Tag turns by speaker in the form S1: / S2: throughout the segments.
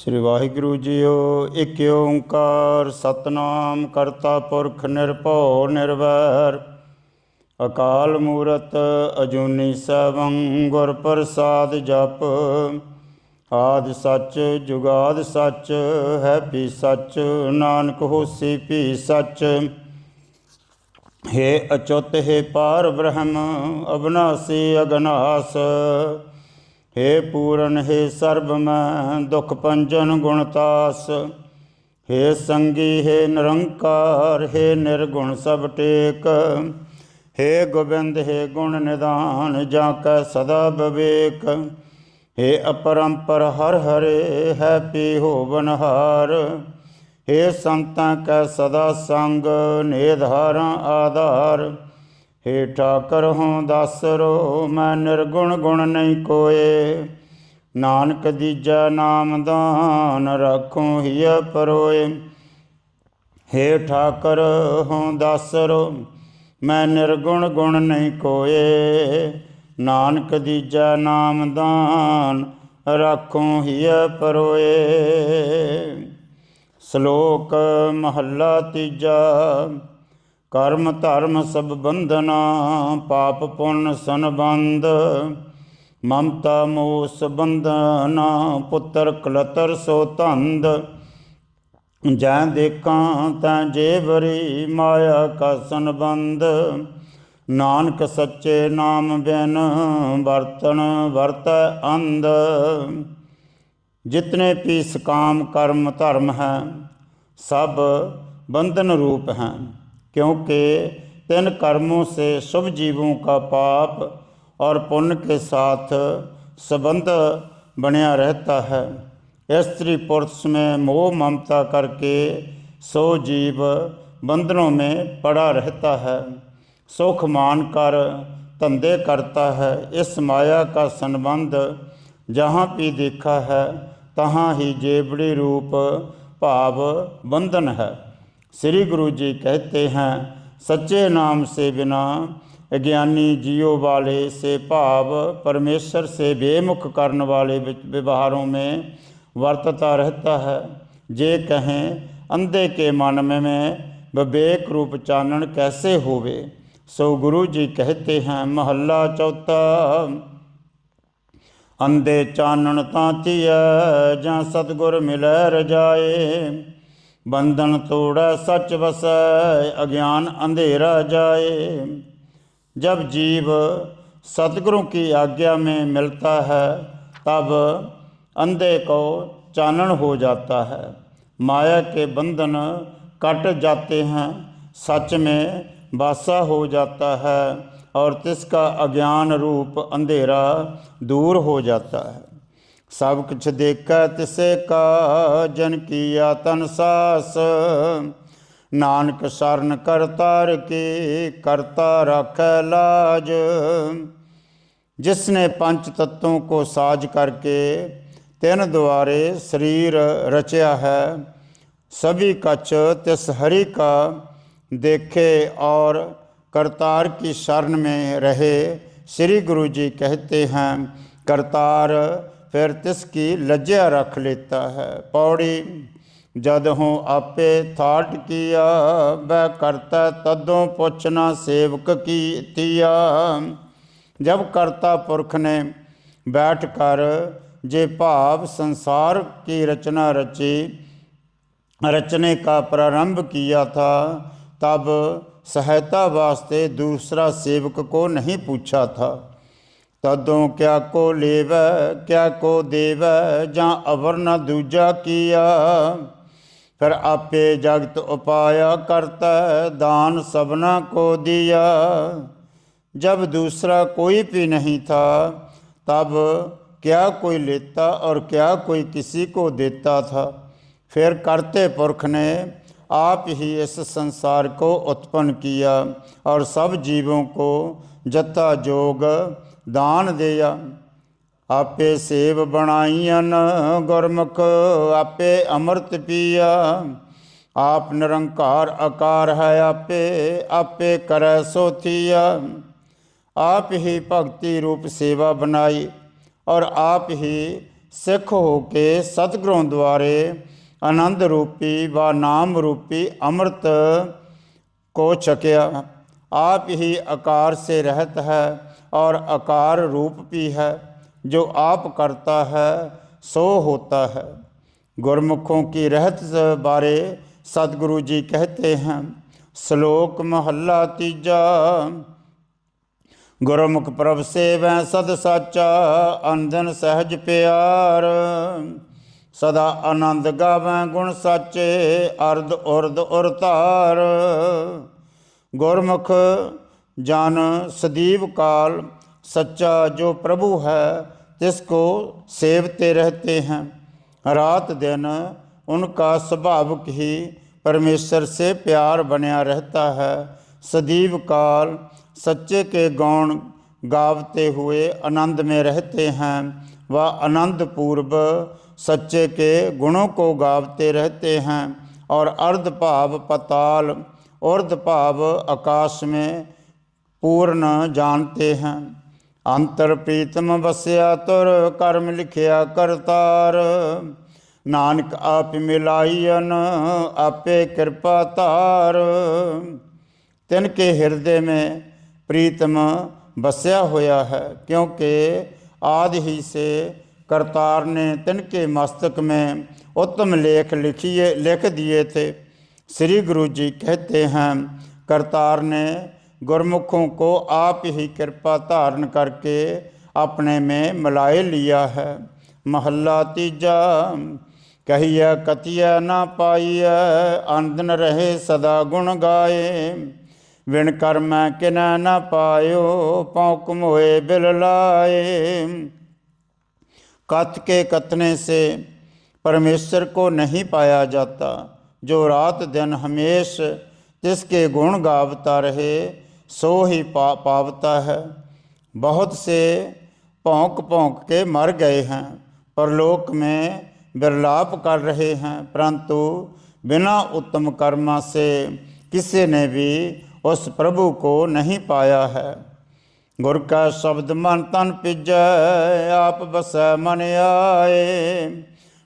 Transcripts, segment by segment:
S1: श्री वाहिगुरु जीओ। एक ओंकार सतनाम करता पुरख निरभौ निर्वैर अकाल मूरत अजूनी सैभं गुर प्रसाद जप। आदि सच जुगाद सच है भी सच नानक होसी भी सच। हे अच्युत हे पार ब्रह्म अविनाशी अगनास। हे पूरन हे सर्वमय दुख पंजन गुणतास। हे संगी हे निरंकार हे निर्गुण सब टेक। हे गोबिंद हे गुण निधान जाकै सदा विवेक। हे अपरंपर हर हरे है पी होवनहार। हे संतां कै सदा संग निधारा आधार। हे ठाकर हों दासरो मैं निर्गुण गुण नहीं कोय। नानक दीजा नाम दान रखूं हिय परोए। हे ठाकर हों दासरो मैं निर्गुण गुण नहीं कोय। नानक दीजा नाम दान रखूं हिय परोए। श्लोक महला तीजा। कर्म धर्म सब बंधना पाप पुण्य संबंध। ममता मोह बंधना पुत्र कलतर सो तंद। जै देखा तै जेवरी माया का संबंध। नानक सच्चे नाम बिन बर्तन वर्त अंध। जितने भी सकाम कर्म धर्म हैं सब बंधन रूप हैं, क्योंकि तीन कर्मों से शुभ जीवों का पाप और पुण्य के साथ संबंध बना रहता है। स्त्री पुरुष में मोह ममता करके सो जीव बंधनों में पड़ा रहता है। सुख मान कर धंधे करता है। इस माया का संबंध जहाँ भी देखा है तहाँ ही जेबड़ी रूप भाव बंधन है। श्री गुरु जी कहते हैं, सच्चे नाम से बिना अज्ञानी जियो वाले से भाव परमेश्वर से बेमुख करने वाले व्यवहारों में वर्तता रहता है। जे कहें अंधे के मन में विवेक रूप चानन कैसे होवे। सो गुरु जी कहते हैं, महला चौथा। अंधे चानन तांतिया जां सतगुर मिलै रजाए। बंधन तोड़ै सच वसै अज्ञान अंधेरा जाए। जब जीव सतगुरु की आज्ञा में मिलता है तब अंधे को चानन हो जाता है। माया के बंधन कट जाते हैं, सच में वासा हो जाता है और तिसका अज्ञान रूप अंधेरा दूर हो जाता है। सब कुछ देखा तिसे का जन किया तन सास। नानक शरण करतार की करता रखै लाज। जिसने पंच तत्वों को साज करके तीन द्वारे शरीर रचा है, सभी कछ तिस हरि का देखे और करतार की शरण में रहे। श्री गुरु जी कहते हैं, करतार फिर तिसकी लज्जा रख लेता है। पौड़ी जद हों आपे थाट किया वह करता तदों पुछना सेवक की तिया। जब कर्ता पुरख ने बैठ कर जे भाव संसार की रचना रची, रचने का प्रारंभ किया था, तब सहायता वास्ते दूसरा सेवक को नहीं पूछा था। तदों क्या को लेवै क्या को देवै जां अवर न दूजा किया। फिर आपे जगत उपाया करता दान सबना को दिया। जब दूसरा कोई भी नहीं था तब क्या कोई लेता और क्या कोई किसी को देता था। फिर करते पुरख ने आप ही इस संसार को उत्पन्न किया और सब जीवों को जता जोग दान दिया। आपे सेव बनाईयन गुरमुख आपे अमृत पिया। आप निरंकार आकार है आपे आपे करे सो थिया। आप ही भक्ति रूप सेवा बनाई और आप ही सिख हो के सतगुरों द्वारे आनंद रूपी व नाम रूपी अमृत को छकिया। आप ही आकार से रहत है और आकार रूप भी है। जो आप करता है सो होता है। गुरमुखों की रहत बारे सतगुरु जी कहते हैं। श्लोक महला तीजा। गुरमुख प्रभ सेवै सद साचा, अंधन सहज प्यार। सदा आनंद गावै गुण साचे, अर्ध उर्ध उर तार। गुरमुख जान सदीव काल, सच्चा जो प्रभु है तिसको सेवते रहते हैं। रात दिन उनका स्वाभाविक ही परमेश्वर से प्यार बना रहता है। सदीव काल सच्चे के गौण गावते हुए आनंद में रहते हैं। वह आनंद पूर्व सच्चे के गुणों को गावते रहते हैं और अर्ध भाव पताल, ऊर्ध भाव आकाश में पूर्ण जानते हैं। अंतर प्रीतम बसया तुर, कर्म लिखिया करतार। नानक आप मिलाइयन, आपे कृपा तार। तिनके हृदय में प्रीतम बसया होया है, क्योंकि आदि ही से करतार ने तिनके मस्तक में उत्तम लेख लिख दिए थे। श्री गुरु जी कहते हैं, करतार ने गुरमुखों को आप ही कृपा धारण करके अपने में मिलाए लिया है। महला तीजा। कहिया कतिया ना पाइय, आनंदन रहे सदा गुण गाए। विण कर्म किन न पायो, पौक मोए बिल लाए। कथ के कथने से परमेश्वर को नहीं पाया जाता। जो रात दिन हमेश जिसके गुण गावता रहे सो ही पावता है। बहुत से भौंक भौंक के मर गए हैं, परलोक में विरलाप कर रहे हैं, परंतु बिना उत्तम कर्मा से किसी ने भी उस प्रभु को नहीं पाया है। गुर का शब्द मन तन पिजै, आप बसै मन आए।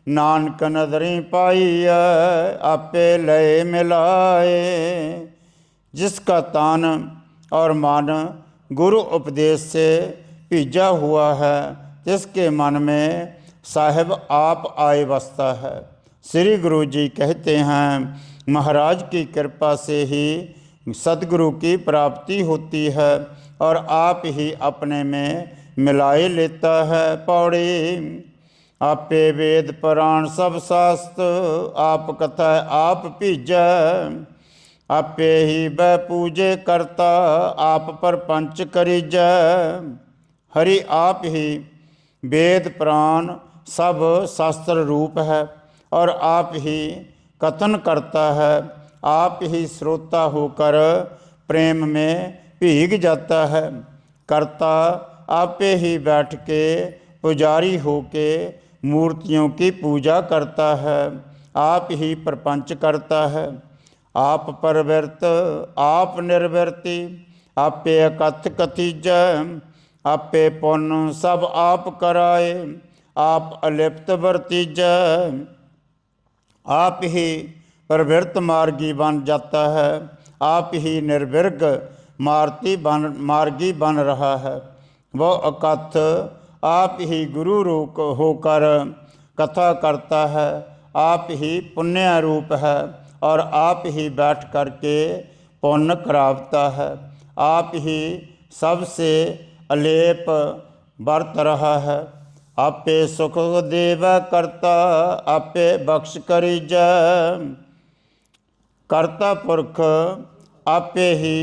S1: नानक नदरी पाई आपे लय मिलाए। जिसका तान और मन गुरु उपदेश से भीजा हुआ है, जिसके मन में साहिब आप आए बसता है। श्री गुरु जी कहते हैं, महाराज की कृपा से ही सतगुरु की प्राप्ति होती है और आप ही अपने में मिलाए लेता है। पौड़ी। आपे वेद पुराण सब शास्त्र, आप कथा आप भीजै। आपे ही बै पूजे करता, आप पर पंच करीजै। हरि आप ही वेद पुराण सब शास्त्र रूप है और आप ही कथन करता है। आप ही श्रोता होकर प्रेम में भीग जाता है। कर्ता आपे ही बैठ के पुजारी होके मूर्तियों की पूजा करता है। आप ही प्रपंच करता है। आप परवृत आप निर्वृति, आपे अकथ कथीजै। आपे पुण्य सब आप कराए, आप अलिप्त वर्तीजै। आप ही प्रवृत्त मार्गी बन जाता है, आप ही निर्विर्ग मार्गी बन रहा है। वह अकथ आप ही गुरु रूप होकर कथा करता है। आप ही पुण्य रूप है और आप ही बैठ करके पुण्य करावता है। आप ही सबसे अलेप बरत रहा है। आपे सुख देव करता, आपे बख्श करीजै। करता पुरख आपे ही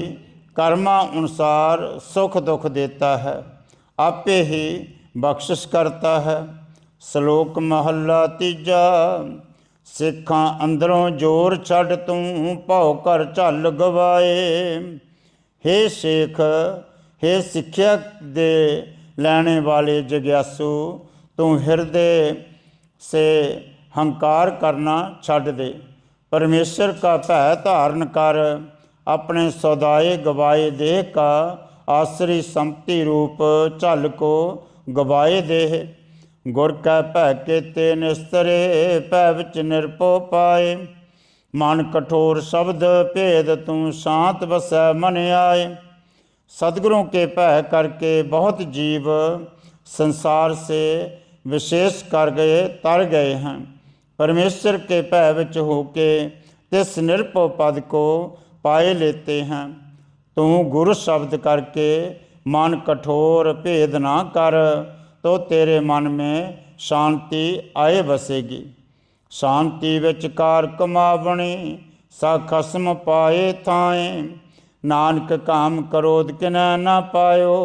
S1: कर्मा अनुसार सुख दुख देता है, आपे ही बख्शिश करता है। श्लोक महला तीजा। सिखा अंदरों जोर छड़ तू, भौ कर झल गवाए। हे शेख, हे सिक्ख्या दे लेने वाले जग्यासु, तू हृदय से हंकार करना छड़ दे। परमेश्वर का भय धारण कर, अपने सौदाए गवाए देह का आश्री संपत्ति रूप झल को गवाए दे। गुर कै भै केते निस्तरे, भै विच निरपो पाए। मन कठोर शब्द भेद तू, शांत बसै मन आए। सतगुरों के भय करके बहुत जीव संसार से विशेष कर गए तर गए हैं। परमेश्वर के भय विच होके तिस निरभव पद को पाए लेते हैं। तू गुरु शब्द करके मन कठोर भेद ना कर, तो तेरे मन में शांति आए बसेगी। शांति विच कार कमावणी, सा खसम पाए थाए। नानक काम क्रोध किनै न पायो,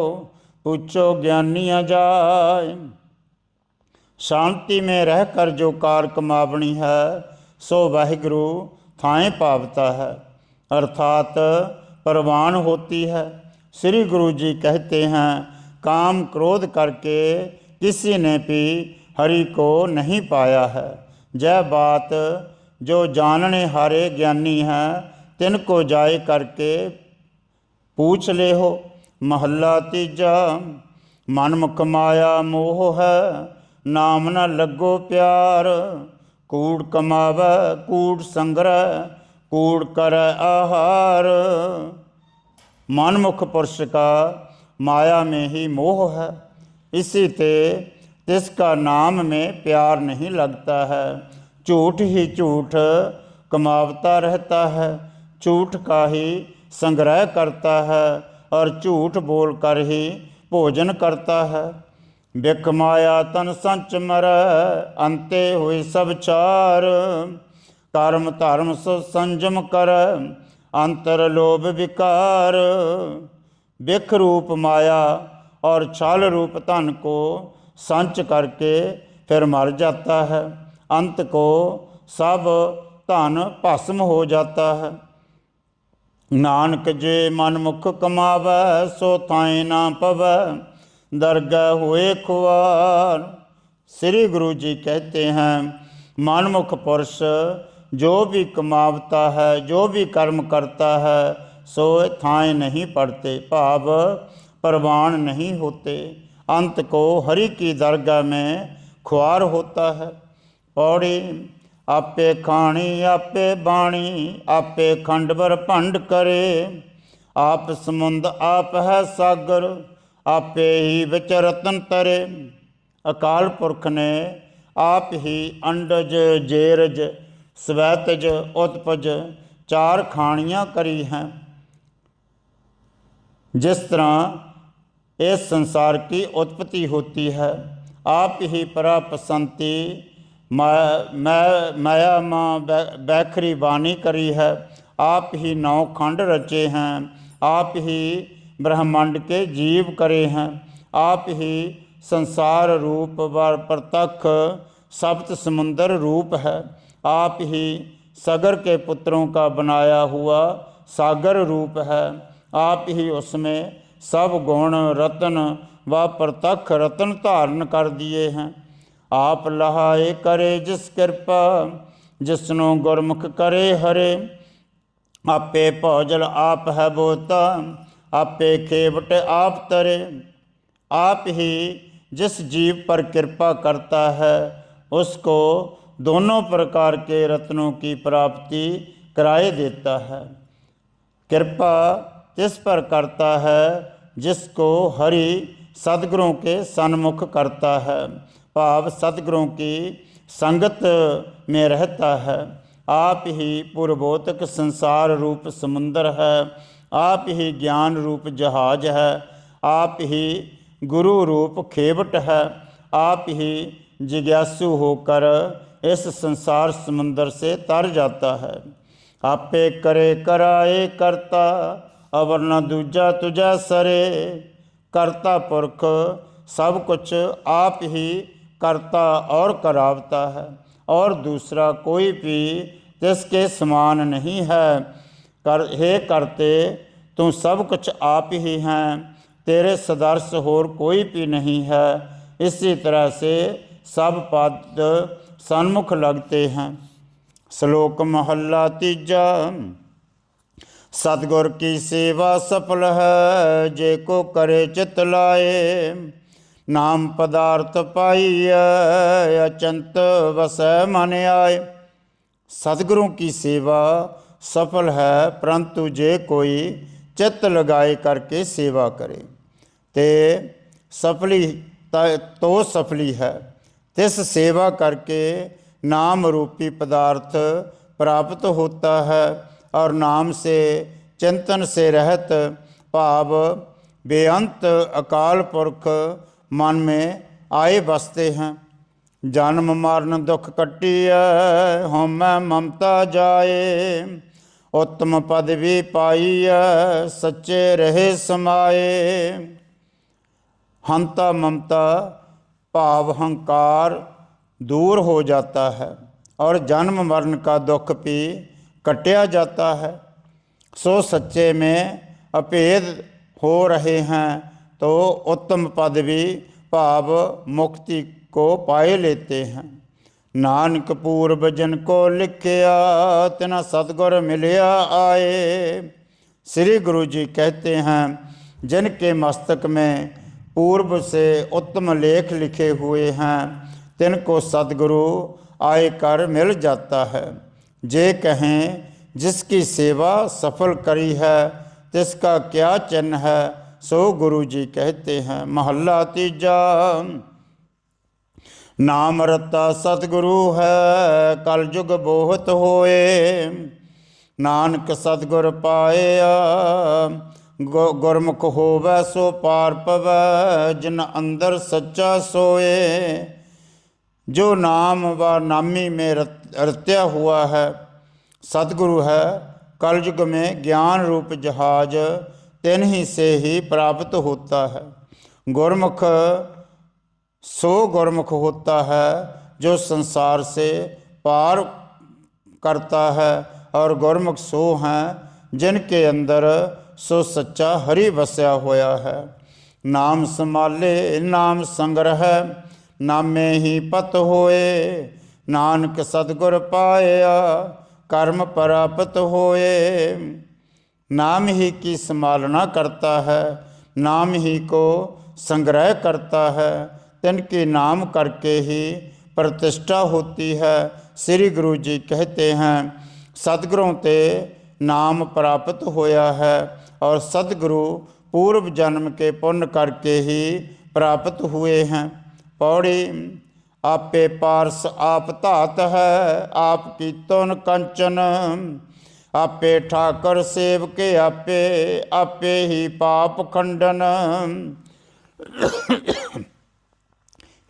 S1: पूछो ज्ञानिया जाय। शांति में रहकर जो कार कमावनी है, सो वाहिगुरु थाए पावता है, अर्थात परवान होती है। श्री गुरु जी कहते हैं, काम क्रोध करके किसी ने भी हरि को नहीं पाया है। यह बात जो जानने हारे ज्ञानी हैं, तिनको जाए करके पूछ ले हो। महला तीजा। मनमुख माया मोह है, नाम न लगो प्यार। कूड़ कमावै कूड़ संग्रह, कूड़ करे आहार। मनमुख पुरुष का माया में ही मोह है, इसी ते तिसका नाम में प्यार नहीं लगता है। झूठ ही झूठ कमावता रहता है, झूठ का ही संग्रह करता है और झूठ बोल कर ही भोजन करता है। बिख माया तन संच मर, अंते हुए सब चार। कर्म धर्म सो संजम कर, अंतर लोभ विकार। बिख रूप माया और छल रूप धन को संच करके फिर मर जाता है। अंत को सब धन भस्म हो जाता है। नानक जे मनमुख कमावै, सो थाए ना पवै। दरगह हुए खुआर। श्री गुरु जी कहते हैं, मनमुख पुरुष जो भी कमावता है, जो भी कर्म करता है, सो थाए नहीं पड़ते, भाव परवान नहीं होते। अंत को हरि की दरगाह में खुआर होता है। पौड़ी। आपे खाणी आपे बाणी, आपे खंडवर भंड करे। आप समुंद आप है सागर, आपे ही विच रतन तरे। अकाल पुरख ने आप ही अंडज जेरज स्वैतज उत्पज चार खाणियाँ करी हैं। जिस तरह इस संसार की उत्पत्ति होती है, आप ही परा पसंती माया माँ बैखरी बानी करी है। आप ही 9 खंड रचे हैं, आप ही ब्रह्मांड के जीव करे हैं। आप ही संसार रूप व प्रत्यक्ष सप्त समुंदर रूप है। आप ही सागर के पुत्रों का बनाया हुआ सागर रूप है। आप ही उसमें सब गुण रतन व प्रत्यक्ष रतन धारण कर दिए हैं। आप लहाए करे जिस कृपा, जिसनो गुरमुख करे हरे। आपे भौजल आप है बोता, आपे खेवट आप तरे। आप ही जिस जीव पर कृपा करता है, उसको दोनों प्रकार के रत्नों की प्राप्ति कराए देता है। कृपा तिस पर करता है जिसको हरि सद्गुरों के सन्मुख करता है, भाव सद्गुरों की संगत में रहता है। आप ही पूर्वोतक संसार रूप समुंदर है। आप ही ज्ञान रूप जहाज है। आप ही गुरु रूप खेवट है। आप ही जिज्ञासु होकर इस संसार समुंदर से तर जाता है। आपे करे कराए करता, अवर न दूजा तुझा सरे। करता पुरख सब कुछ आप ही करता और करावता है, और दूसरा कोई भी तिसके समान नहीं है। हे करते, तू सब कुछ आप ही हैं, तेरे सदर्श होर कोई भी नहीं है। इसी तरह से सब पद सन्मुख लगते हैं। श्लोक महला तीजा। सतगुर की सेवा सफल है, जे को करे चित लाए। नाम पदार्थ पाइय अचंत वसै मन आए। सतगुरु की सेवा सफल है, परंतु जे कोई चित्त लगाए करके सेवा करे ते सफली तो सफली है। तिस सेवा करके नाम रूपी पदार्थ प्राप्त होता है और नाम से चिंतन से रहत भाव बेअंत अकाल पुरख मन में आए बसते हैं। जन्म मरण दुख कटिय होमै ममता जाए। उत्तम पदवी पाइय सच्चे रहे समाए। हंता ममता भाव अहंकार दूर हो जाता है और जन्म मरण का दुख भी कटिया जाता है। सो सच्चे में अभेद हो रहे हैं तो उत्तम पदवी भाव मुक्ति को पाए लेते हैं। नानक पूर्व जन को लिखिया तिना सतगुर मिलिया आए। श्री गुरु जी कहते हैं, जिनके मस्तक में पूर्व से उत्तम लेख लिखे हुए हैं तिनको सतगुरु आए कर मिल जाता है। जे कहें जिसकी सेवा सफल करी है तिसका क्या चिन्ह है, सो गुरु जी कहते हैं। महला तीजा। नाम रता सतगुरु है कल युग बोहत होए। नानक सतगुर पाया गुरमुख होवै सो पार पवै। जिन अंदर सच्चा सोए। जो नाम व नामी में रत्या हुआ है सतगुरु है। कलयुग में ज्ञान रूप जहाज तिन ही से ही प्राप्त होता है। गुरमुख सो गुरमुख होता है जो संसार से पार करता है और गुरमुख सो हैं जिनके अंदर सो सच्चा हरि वसया होया है। नाम संभाले नाम संग्रह नामे ही पत होए। नानक सतगुर पाया कर्म प्राप्त होए। नाम ही की संभालना करता है, नाम ही को संग्रह करता है, तिनके नाम करके ही प्रतिष्ठा होती है। श्री गुरु जी कहते हैं, सतगुरों ते नाम प्राप्त होया है और सतगुरु पूर्व जन्म के पुण्य करके ही प्राप्त हुए हैं। पौड़ी। आपे पारस आप धात है आप कीतोन कंचन। आपे ठाकर सेवके आपे आपे ही पाप खंडन।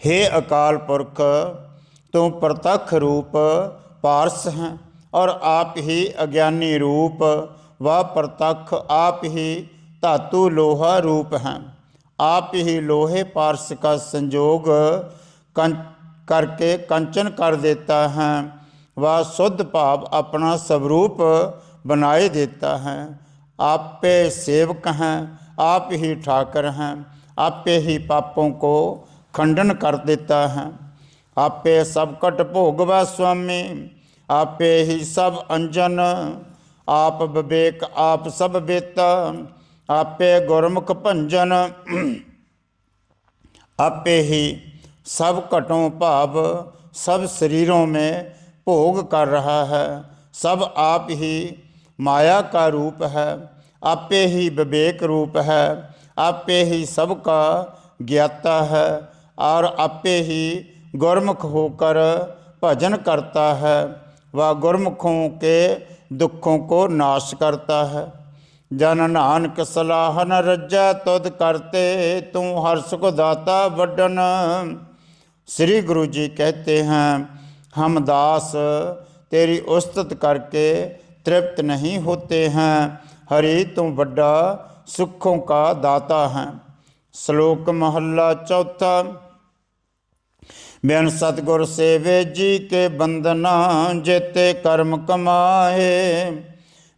S1: हे अकाल पुरख तू प्रतख रूप पारस हैं और आप ही अज्ञानी रूप व प्रतख आप ही धातु लोहा रूप हैं। आप ही लोहे पारस का संयोग करके कंचन कर देता है वह शुद्ध भाव अपना स्वरूप बनाए देता है। आपे सेवक हैं आप ही ठाकर हैं। आपे ही पापों को खंडन कर देता है। आपे सब कट भोगवा स्वामी आपे ही सब अंजन। आप विवेक आप सब बेता आपे गुरमुख भंजन। आपे ही सब घटों भाव सब शरीरों में भोग कर रहा है। सब आप ही माया का रूप है। आपे ही विवेक रूप है। आपे ही सबका ज्ञाता है और आपे ही गुरमुख होकर भजन करता है। वह गुरमुखों के दुखों को नाश करता है। जन नानक सलाह न रज्जै तुद करते तू हर सुख दाता वड्डन। श्री गुरु जी कहते हैं, हम दास तेरी उस्तत करके तृप्त नहीं होते हैं। हरि तू बड़ा सुखों का दाता है। श्लोक महला चौथा। बिन सतगुर सेवे जी के बंदना जेते कर्म कमाए।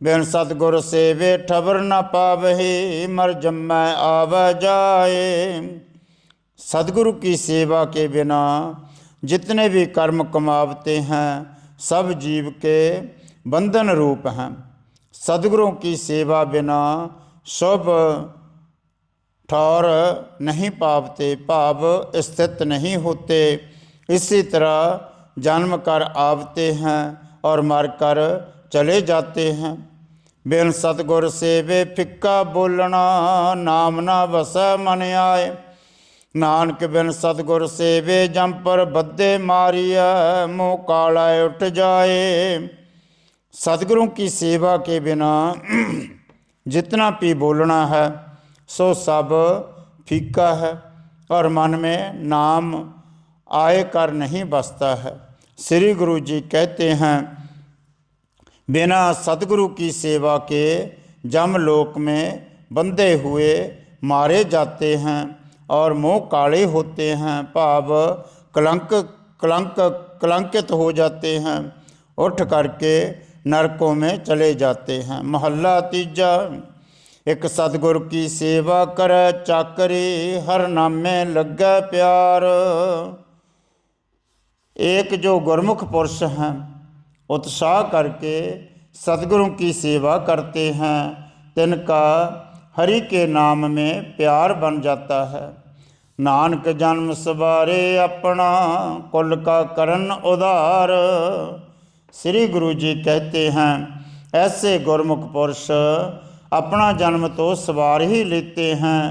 S1: बिन सतगुर सेवे ठबर न पावही मर जम्मै आव जाए। सतगुरु की सेवा के बिना जितने भी कर्म कमावते हैं सब जीव के बंधन रूप हैं। सतगुरों की सेवा बिना शुभ ठौर नहीं पावते, भाव स्थित नहीं होते। इसी तरह जन्म कर आवते हैं और मर कर चले जाते हैं। बिन सतगुर सेवे फिक्का बोलना, नाम ना वसै मन आए। नानक बिन सतगुर सेवे जम पर बद्दे मारिया, मुँह काला उठ जाए। सतगुरों की सेवा के बिना जितना भी बोलना है सो सब फीका है, और मन में नाम आए कर नहीं बसता है। श्री गुरु जी कहते हैं, बिना सतगुरु की सेवा के जमलोक में बंधे हुए मारे जाते हैं और मुँह काले होते हैं, भाव कलंकित हो जाते हैं, उठ करके नरकों में चले जाते हैं। महला तीजा। एक सतगुर की सेवा करे चाकरी, हर नामे लगे प्यार। एक जो गुरमुख पुरुष हैं उत्साह करके सतगुरु की सेवा करते हैं, तिनका हरि के नाम में प्यार बन जाता है। नानक जन्म सवारे अपना, कुल का करन उधार। श्री गुरु जी कहते हैं, ऐसे गुरमुख पुरुष अपना जन्म तो सवार ही लेते हैं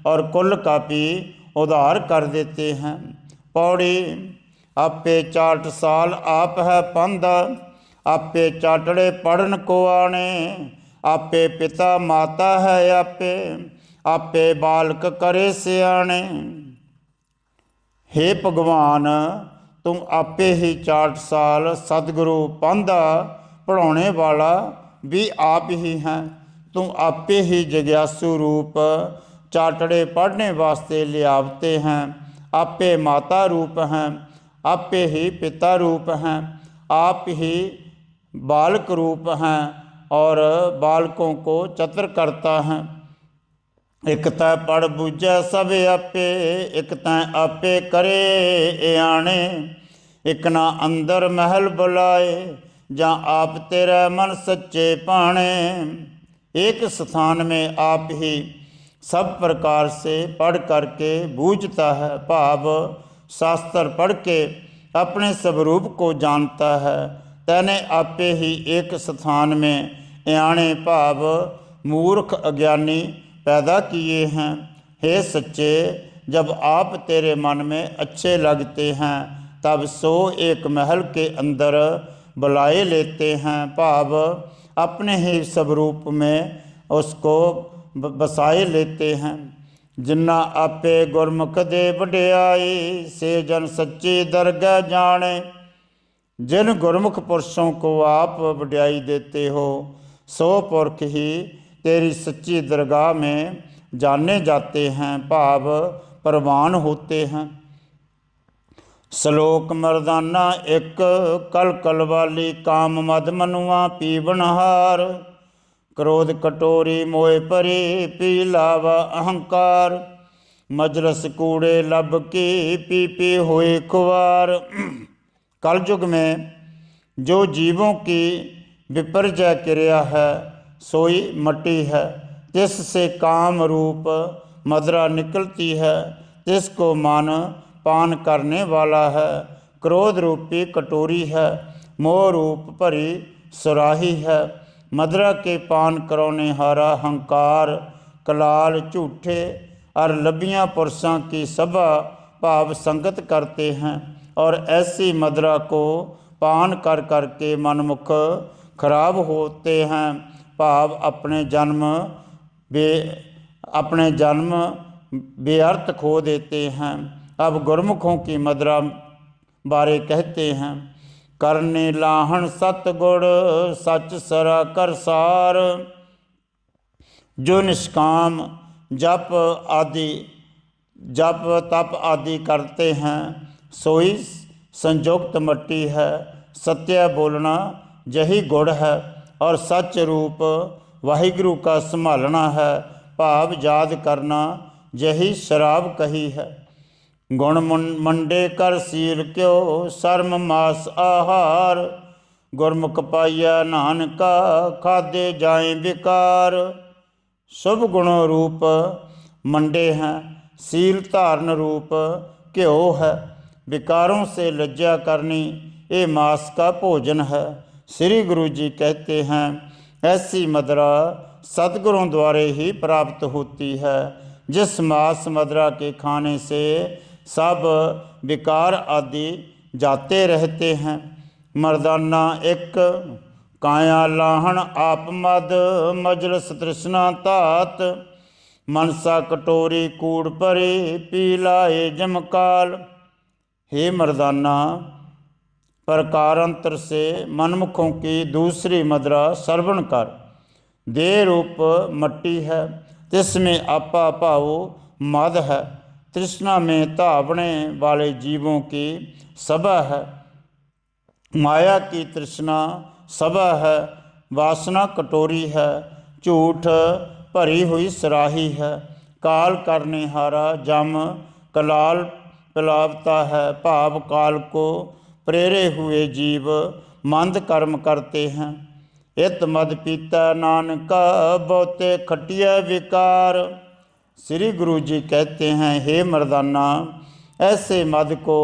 S1: और कुल का भी उधार कर देते हैं। पौड़ी। आपे चाट साल आप है पंध, आपे चाटड़े पढ़न को आने। आपे पिता माता है आपे, आपे बालक करे सियाने। हे भगवान, तुम आपे ही चाट साल सतगुरु पंधा पढ़ाने वाला भी आप ही हैं। तुम आपे ही जिज्ञासु रूप चाटड़े पढ़ने वास्ते लियावते हैं। आपे माता रूप हैं, आपे ही पिता रूप हैं, आप ही बालक रूप हैं और बालकों को चतुर करता है। एक तै पढ़ बूझै सब आपे, एक तै आपे करे आने। एक ना अंदर महल बुलाए, ਜਾਂ आप तेरा मन सच्चे पाने। एक स्थान में आप ही सब प्रकार से पढ़ करके बूझता है, भाव शास्त्र पढ़ के अपने स्वरूप को जानता है। तैने आपे ही एक स्थान में याने भाव मूर्ख अज्ञानी पैदा किए हैं। हे सच्चे, जब आप तेरे मन में अच्छे लगते हैं तब सो एक महल के अंदर बुलाए लेते हैं, भाव अपने ही स्वरूप में उसको बसाए लेते हैं। जिन्ना आपे गुरमुख दे वड्याई, से जन सच्ची दरगाह जाने। जिन गुरमुख पुरुषों को आप वड्याई देते हो सो पुरख ही तेरी सच्ची दरगाह में जाने जाते हैं, भाव प्रवान होते हैं। श्लोक मर्दाना एक, कल कल वाली काम मद मनुआ पीवनहार। क्रोध कटोरी मोह परी, पी लावा अहंकार। मजलस कूड़े लब की, पी पी हुए खुआर। कलयुग में जो जीवों की विपर्जय क्रिया है सोई मटी है। जिससे काम रूप मदरा निकलती है, जिसको मन पान करने वाला है। क्रोध रूपी कटोरी है, मोह रूप भरी सुराही है। मदरा के पान करौने हारा हंकार, कलाल झूठे और लबियाँ पुरुषों की सभा भाव संगत करते हैं। और ऐसी मदरा को पान कर करके मनमुख खराब होते हैं, भाव अपने जन्म बेअर्थ खो देते हैं। अब गुरमुखों की मदरा बारे कहते हैं, करने लाहन सतगुण सच सरा कर सार। जो निष्काम जप तप आदि करते हैं सोई संयुक्त मट्टी है। सत्य बोलना यही गुण है और सच रूप वाहिगुरु का संभालना है, भाव याद करना यही शराब कही है। गुण मंडे कर सील क्यों, शर्म मास आहार। गुरमुख पाइया नानका, खादे जाए विकार। शुभ गुणों रूप मंडे हैं। सील धारण रूप घ्यो है। विकारों से लज्जा करनी ये मांस का भोजन है। श्री गुरु जी कहते हैं ऐसी मदिरा सद्गुरों द्वारा ही प्राप्त होती है। जिस मांस मदिरा के खाने से सब विकार आदि जाते रहते हैं। मर्दाना एक काया लाहन आप मद मजलस तृष्णा तात मनसा कटोरी कूड़ परे पी लाए जमकाल। हे मर्दाना, प्रकारांतर से मनमुखों की दूसरी मदिरा श्रवण कर। देह रूप मट्टी है, जिसमें आपा भाव मद है। तृष्णा में धावने वाले जीवों की सभा है। माया की तृष्णा सभा है। वासना कटोरी है, झूठ भरी हुई सराही है। काल करने हारा जम कलाल पिलावता है। भाव काल को प्रेरे हुए जीव मंद कर्म करते हैं। इत मद पीता नानका बहुते खटिया विकार। श्री गुरु जी कहते हैं हे मर्दाना, ऐसे मद को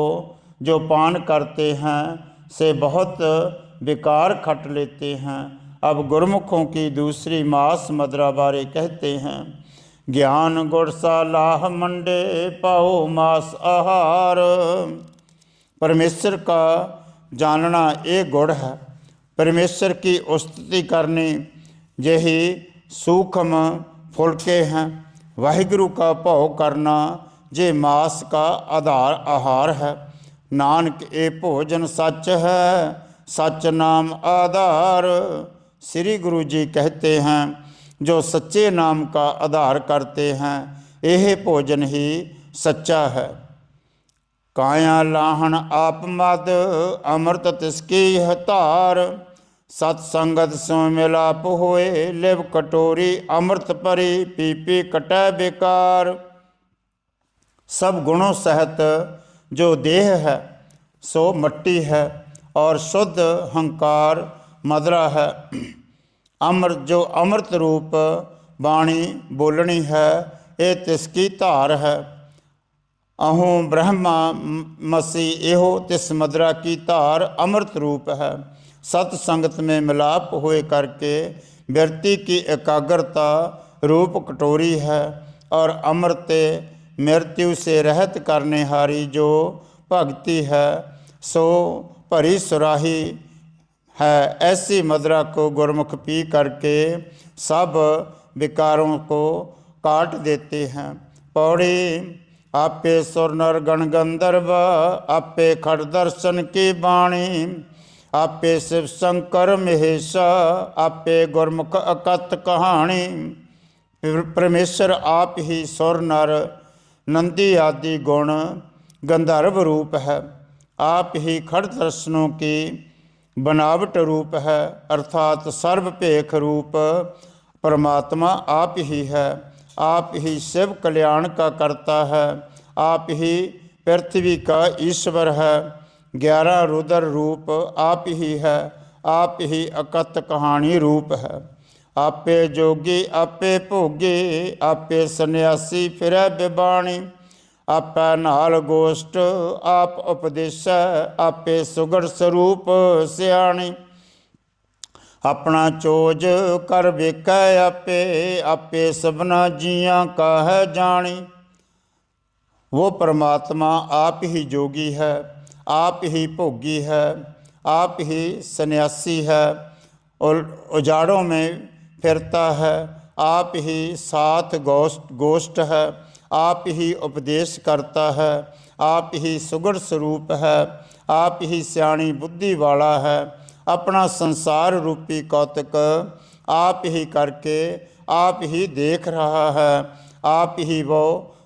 S1: जो पान करते हैं से बहुत विकार खट लेते हैं। अब गुरमुखों की दूसरी मास मदिरा बारे कहते हैं। ज्ञान गुड़ सा लाह मंडे पाओ मास आहार। परमेश्वर का जानना ये गुड़ है। परमेश्वर की उस्तुति करनी यही सूक्ष्म फुलके हैं। वाहिगुरु का भाव करना ये मास का आधार आहार है। नानक ये भोजन सच है, सच नाम आधार। श्री गुरु जी कहते हैं जो सच्चे नाम का आधार करते हैं यह भोजन ही सच्चा है। काया लाहन आप मद अमृत तिसकी हतार। सत्संगत सो मिलाप होए लिव कटोरी अमृत परी पी पी कटै बेकार। सब गुणों सहित जो देह है सो मट्टी है और शुद्ध हंकार मदिरा है। अमृत जो अमृत रूप बाणी बोलनी है ये तिसकी धार है। अहों ब्रह्मा मसी एहो तिस मदिरा की धार अमृत रूप है। सत्संगत में मिलाप हुए करके व्यक्ति की एकाग्रता रूप कटोरी है और अमृत मृत्यु से रहित करने हारी जो भक्ति है सो भरी सुराही है। ऐसी मदिरा को गुरमुख पी करके सब विकारों को काट देते हैं। पौड़ी आपे सुर नर गण गंधर्व आपे खड़ दर्शन की बाणी। आपे शिव शंकर महेश आपे गुरमुख अकथ कहानी। परमेश्वर आप ही सुर नर नंदी आदि गुण गंधर्व रूप है। आप ही खड़ दर्शनों की बनावट रूप है, अर्थात सर्वभेख रूप परमात्मा आप ही है। आप ही शिव कल्याण का करता है। आप ही पृथ्वी का ईश्वर है। 11 रुद्र रूप आप ही है। आप ही अकथ कहानी रूप है। आपे जोगी आपे भोगी आपे सन्यासी फिरै बिबाणी। आपै नाल गोष्ठ आप उपदेश आपे सुगढ़ स्वरूप सियाणी। अपना चोज कर वेकै आपे आपे सबना जियां का है जानी। वो परमात्मा आप ही जोगी है, आप ही भोगी है, आप ही सन्यासी है और उजाड़ों में फिरता है। आप ही साथ गोष्ठ है, आप ही उपदेश करता है। आप ही सुगढ़ स्वरूप है, आप ही सियाणी बुद्धि वाला है। अपना संसार रूपी कौतक आप ही करके आप ही देख रहा है। आप ही वो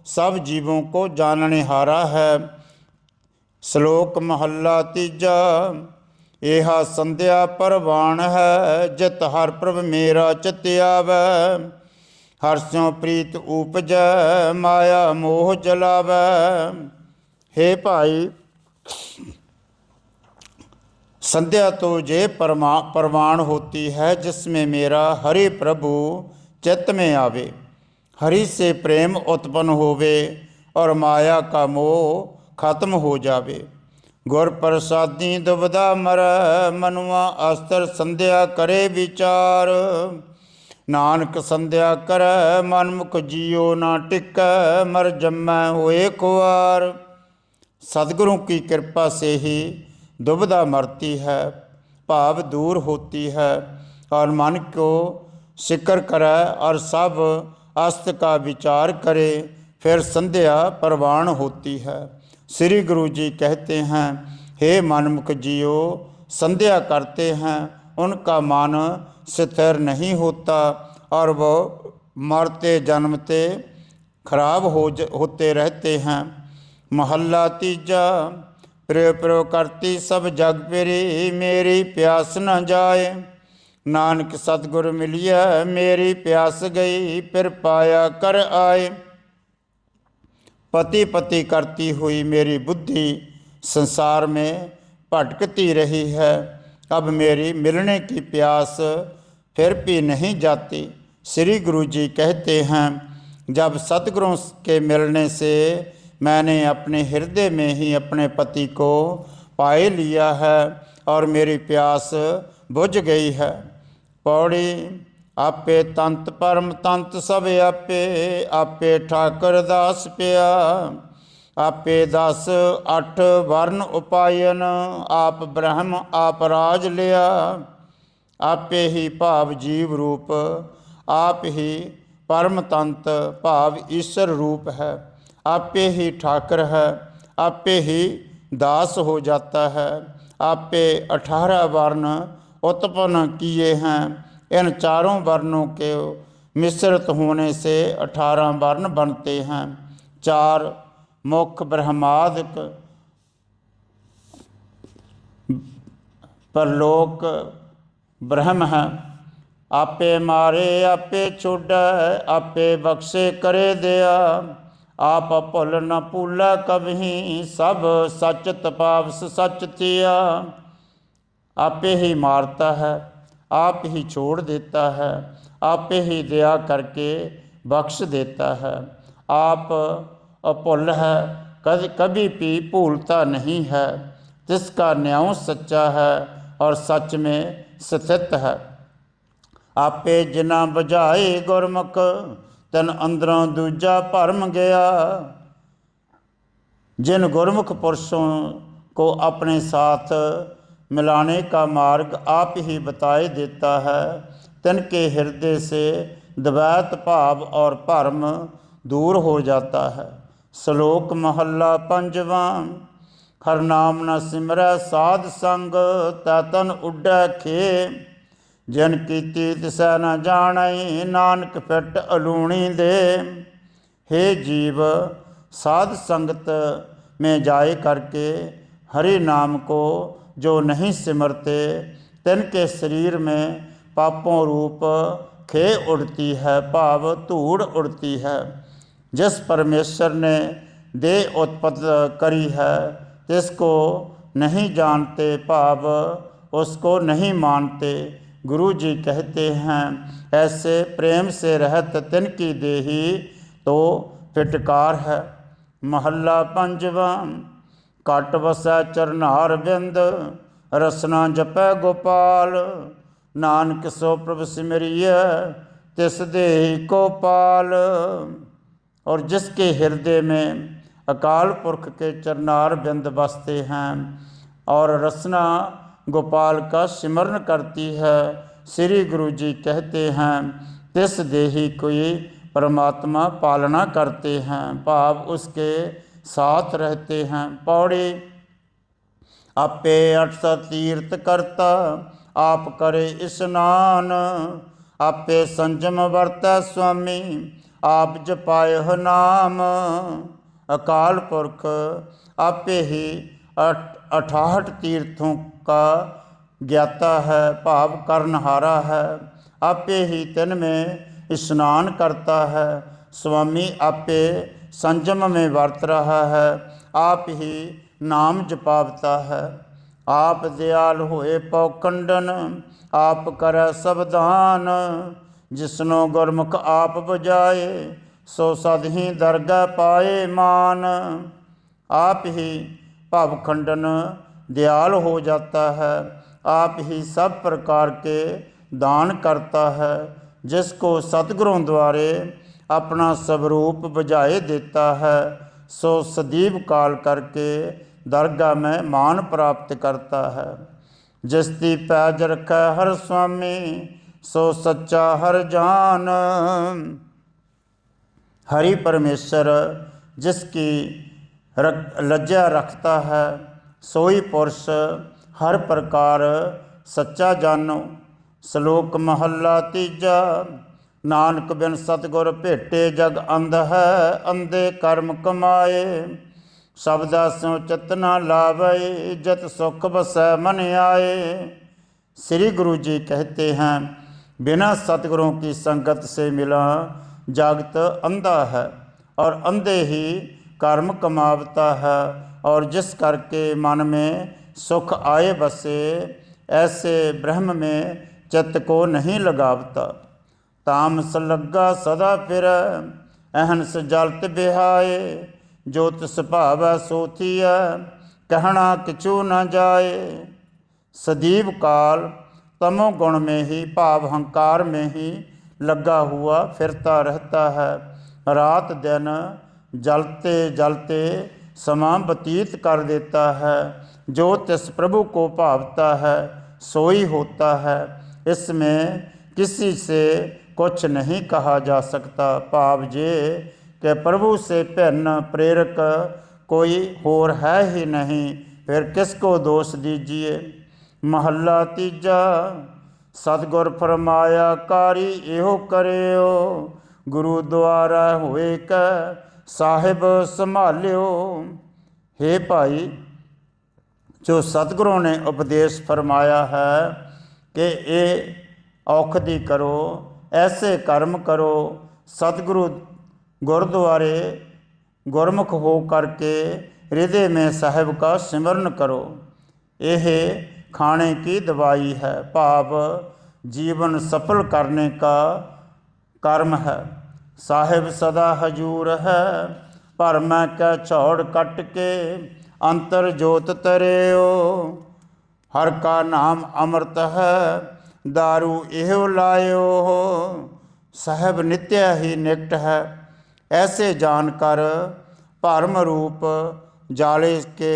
S1: सब जीवों को जानने हारा है। श्लोक महला तीजा। यहा संध्या परवान है जित हर प्रभ मेरा चित आवै। हर्षों प्रीत उपजै माया मोह जलावै। हे भाई, संध्या तो ये परवान होती है जिसमें मेरा हरि प्रभु चित्त में आवे। हरि से प्रेम उत्पन्न होवे और माया का मोह खत्म हो जावे। गुर प्रसादी दुबदा मर मनुआ अस्त्र संध्या करे विचार। नानक संध्या कर मनमुख जियो ना टिक मर जम्मै होए कुआर। सदगुरु की कृपा से ही दुविधा मरती है, भाव दूर होती है और मन को सिकर करे और सब अस्त का विचार करे, फिर संध्या प्रवान होती है। श्री गुरु जी कहते हैं, हे मनमुख जियो, संध्या करते हैं उनका मन स्थिर नहीं होता और वो मरते जन्मते खराब होते रहते हैं। महला तीजा। प्रिय प्रिय करती सब जग फिरी, मेरी प्यास न जाए। नानक सतगुर मिलिया, मेरी प्यास गई, फिर पाया कर आए। पति पति करती हुई मेरी बुद्धि संसार में भटकती रही है। अब मेरी मिलने की प्यास फिर भी नहीं जाती। श्री गुरु जी कहते हैं, जब सतगुरों के मिलने से मैंने अपने हृदय में ही अपने पति को पाए लिया है और मेरी प्यास बुझ गई है। पौड़ी। आपे तंत परम तंत सब आपे, आपे ठाकर दास पिया। आपे दस अठ वर्ण उपायन, आप ब्रह्म आप राज लिया। आपे ही भाव जीव रूप, आप ही परम तंत भाव ईश्वर रूप है। आपे ही ठाकर है, आपे ही दास हो जाता है। आपे 18 वर्ण उत्पन्न किए हैं। इन चारों वर्णों के मिश्रित होने से 18 वर्ण बनते हैं। 4 मुख ब्रह्मादिक परलोक ब्रह्म है। आपे मारे आपे छोड़, आपे बख्शे करे दिया। आप भुल न भूला कभी, सब सच तपावस सच थिया। आपे ही मारता है, आप ही छोड़ देता है, आपे ही दया करके बख्श देता है। आप अभुल है, कभी भी भूलता नहीं है। जिसका न्याय सच्चा है और सच में स्थित है। आपे जिना बुझाए गुरमुख, तन अंदरों दूजा भरम गया। जिन गुरमुख पुरुषों को अपने साथ मिलाने का मार्ग आप ही बताए देता है, तिनके हृदय से द्वैत भाव और भरम दूर हो जाता है। श्लोक महला पंजवा। हर नाम न सिमरै साध संग, तैतन उड्डै खे। जिन कीती तिसै न जानै, नानक फिट अलूणी दे। हे जीव, साध संगत में जाए करके हरि नाम को जो नहीं सिमरते, तिनके शरीर में पापों रूप खे उड़ती है, भाव धूड़ उड़ती है। जिस परमेश्वर ने देह उत्पन्न करी है, जिसको नहीं जानते, भाव उसको नहीं मानते। गुरु जी कहते हैं, ऐसे प्रेम से रहत तिनकी देही तो फिटकार है। महला पंजवा। कट वसै चरनार बिंद, रसना जपै गोपाल। नानक सो प्रभु सिमरिय, तिस देहि को पाल। और जिसके हृदय में अकाल पुरख के चरनार बिंद बसते हैं और रसना गोपाल का सिमरण करती है, श्री गुरु जी कहते हैं, तिस देही कोई परमात्मा पालना करते हैं, भाव उसके साथ रहते हैं। पौड़ी। आपे 800 तीर्थ करता, आप करे स्नान। आपे संजम वर्तै स्वामी, आप जपायह नाम। अकाल पुरख आपे ही 68 तीर्थों का ज्ञाता है, भाव करनहारा है। आपे ही तिन में स्नान करता है। स्वामी आपे संजम में वर्त रहा है, आप ही नाम जपावता है। आप दयाल होए पौखंडन, आप करे सब दान। जिसनो गुरमुख आप बुझाए, सो सद ही दरगह पाए मान। आप ही भव खंडन दयाल हो जाता है, आप ही सब प्रकार के दान करता है। जिसको सतगुरों द्वारे अपना स्वरूप बुझाए देता है, सो सदीव काल करके दरगाह में मान प्राप्त करता है। जिसकी पैज रखै हर स्वामी, सो सच्चा हर जान। हरि परमेश्वर जिसकी लज्जा रखता है, सोई पुरुष हर प्रकार सच्चा जानो। श्लोक महला तीजा। नानक बिन सतगुर भेटे जग अंध है, अंधे कर्म कमाए। शब्दा स्यों चित न लावे, जत सुख बसै मन आए। श्री गुरु जी कहते हैं, बिना सतगुरों की संगत से मिला जगत अंधा है और अंधे ही कर्म कमावता है, और जिस करके मन में सुख आए बसे, ऐसे ब्रह्म में चित्त को नहीं लगावता। तामस लग्गा सदा फिर, अहंस जलत बिहाए। जो तिस भावै सो थियै, कहना किछु न जाए। सदीव काल तमोगुण में ही, भाव अहंकार में ही लगा हुआ फिरता रहता है। रात दिन जलते जलते समा व्यतीत कर देता है। जो तिस प्रभु को भावता है, सोई होता है। इसमें किसी से कुछ नहीं कहा जा सकता। भाव जे कि प्रभु से भिन्न प्रेरक कोई होर है ही नहीं, फिर किसको दोष दीजिए। महला तीजा। सतगुर फरमाया कारी एहो करियो, गुरु द्वारा होए कै साहिब संभालियो। हे भाई, जो सतगुरों ने उपदेश फरमाया है कि ये औखदी करो, ऐसे कर्म करो, सतगुरु गुरुद्वारे गुरमुख हो करके हृदय में साहिब का सिमरन करो। यह खाने की दवाई है, भाव जीवन सफल करने का कर्म है। साहिब सदा हजूर है, पर मैं कै छौड़ कट के अंतर जोत तरेओ। हर का नाम अमृत है, दारू एहो लायो। साहिब नित्य ही निकट है, ऐसे जानकर भरम रूप जाले के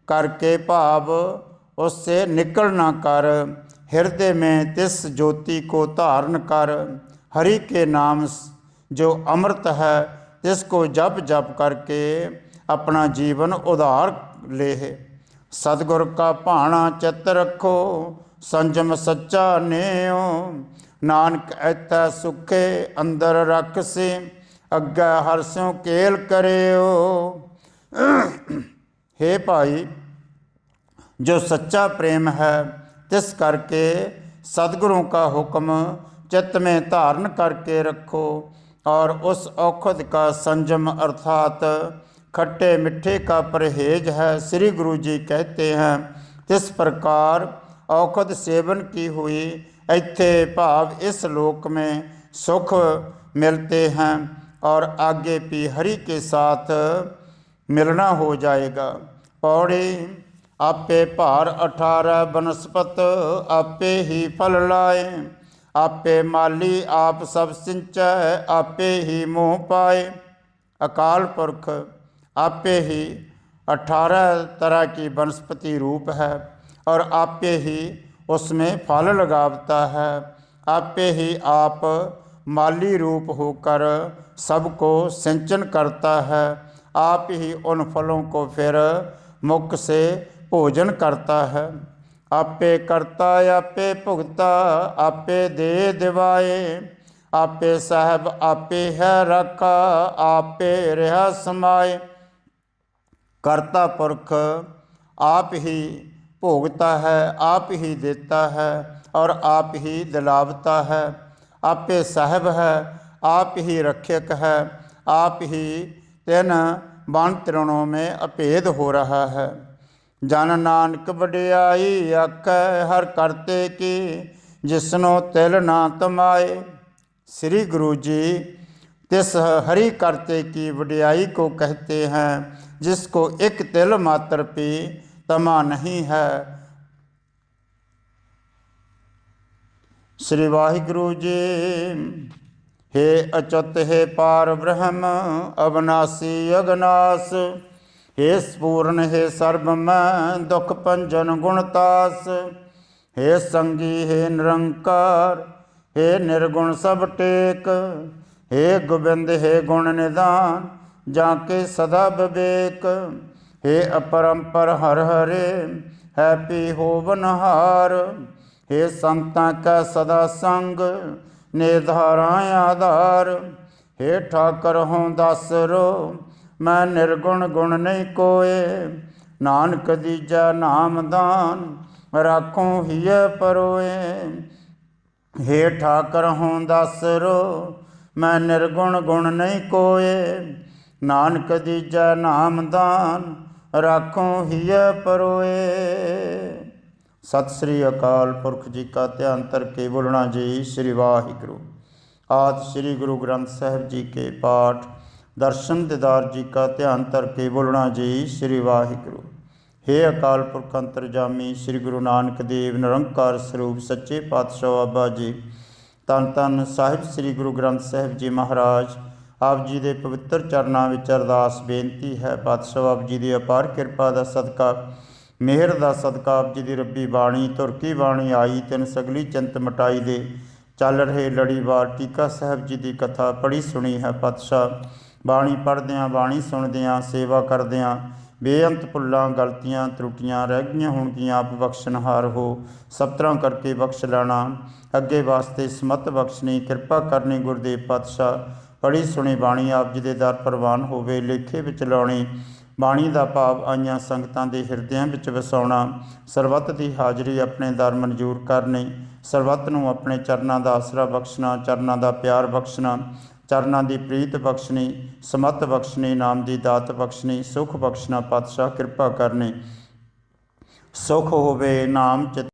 S1: करके भाव उससे निकल ना कर। हृदय में तिस ज्योति को धारण कर। हरि के नाम जो अमृत है, तिसको जप जप करके अपना जीवन उधार ले। सतगुर का भाणा चित रखो, संजम सच्चा नेओ। नानक ऐथा सुखे अंदर रख से, अग्गै हर स्यों केल करियो। हे भाई, जो सच्चा प्रेम है, तिस करके सतगुरों का हुक्म चित्त में धारण करके रखो, और उस औखद का संयम अर्थात खट्टे मिठे का परहेज है। श्री गुरु जी कहते हैं, तिस प्रकार औखद सेवन की हुई इत्थे भाव इस लोक में सुख मिलते हैं, और आगे भी हरि के साथ मिलना हो जाएगा। पौड़ी। आपे भार 18 बनस्पत, आपे ही फल लाए। आपे माली आप सब सिंचै, आपे ही मोह पाए। अकाल पुरख आपे ही 18 तरह की वनस्पति रूप है, और आपे ही उसमें फल लगावता है। आपे ही आप माली रूप होकर सबको सिंचन करता है। आप ही उन फलों को फिर मुख से भोजन करता है। आपे करता आपे भुगता, आपे दे दिवाए। आपे साहब आपे है रखा, आपे रहा समाए। करता पुरख आप ही भोगता है, आप ही देता है, और आप ही दिलावता है। आपे साहब है, आप ही रक्षक है, आप ही तीन बन त्रिणों में अभेद हो रहा है। जन नानक वडियाई आखै, हर करते की जिसनो तिल ना तमाए। श्री गुरु जी तिस हरि करते की वडियाई को कहते हैं, जिसको एक तिल मात्र पे तमा नहीं है। श्री वाहिगुरु जी। हे अच्युत हे पार ब्रह्म अविनाशी अगनास, हे स्पूर्ण हे सर्वमय दुख पंजन गुणतास, हे संगी हे निरंकार हे निर्गुण सब टेक, हे गोबिंद हे गुण निदान जाके सदा विवेक, हे अपरंपर हर हरे है पी होवनहार, हे संतां का सदा संग निधारा आधार, हे ठाकर हों दासरो मैं निर्गुण गुण नहीं कोय, नानक दीजा नाम दान राखों हिय परोए, हे ठाकर हों दासरो मैं निर्गुण गुण नहीं कोय, नानक दीजा नाम दान राखों हिय परोए। सत श्री अकाल पुरख जी का ध्यान करके बोलना जी श्री वाहिगुरु। आदि श्री गुरु ग्रंथ साहिब जी के पाठ दर्शन दीदार जी का ध्यान करके बोलना जी श्री वाहिगुरु। हे अकाल पुरख अंतरजामी श्री गुरु नानक देव निरंकार स्वरूप सच्चे पातशाह बाबा जी धन धन साहिब श्री गुरु ग्रंथ साहिब जी महाराज आप जी के पवित्र चरणों में अरदास बेनती है। पातशाह आप जी की अपार किरपा का सदका मेहर का सदका आप जी की रब्बी बाणी तुर की बाणी आई तिन सगली चिंत मिटाई दे चल रहे लड़ीवार टीका साहब जी की कथा पढ़ी सुनी है। पातशाह बाणी पढ़द्या बाणी सुनद्या सेवा करद्या बेअंत भुल्लां गलतियां त्रुटियां रह गईयां होणगीयां आप बख्शनहार हो। सब तरह करके बख्श लेना अगे वास्ते समत बख्शनी किरपा करनी गुरदेव पातशाह। पढ़ी सुनी बाणी आप जी दे दर प्रवान होवे लेखे विच लाउणी बाणी का भाव आईयां संगतां दे हिरदियां विच वसाउणा सरबत की हाज़री अपने दर मंजूर करनी सरबत नूं अपने चरनां दा आसरा बख्शना चरनां दा प्यार बख्शना चरनां की प्रीत बख्शनी समत बख्शनी नाम की दात बख्शनी सुख बख्शना पातशाह किरपा करनी सुख होवे नाम चित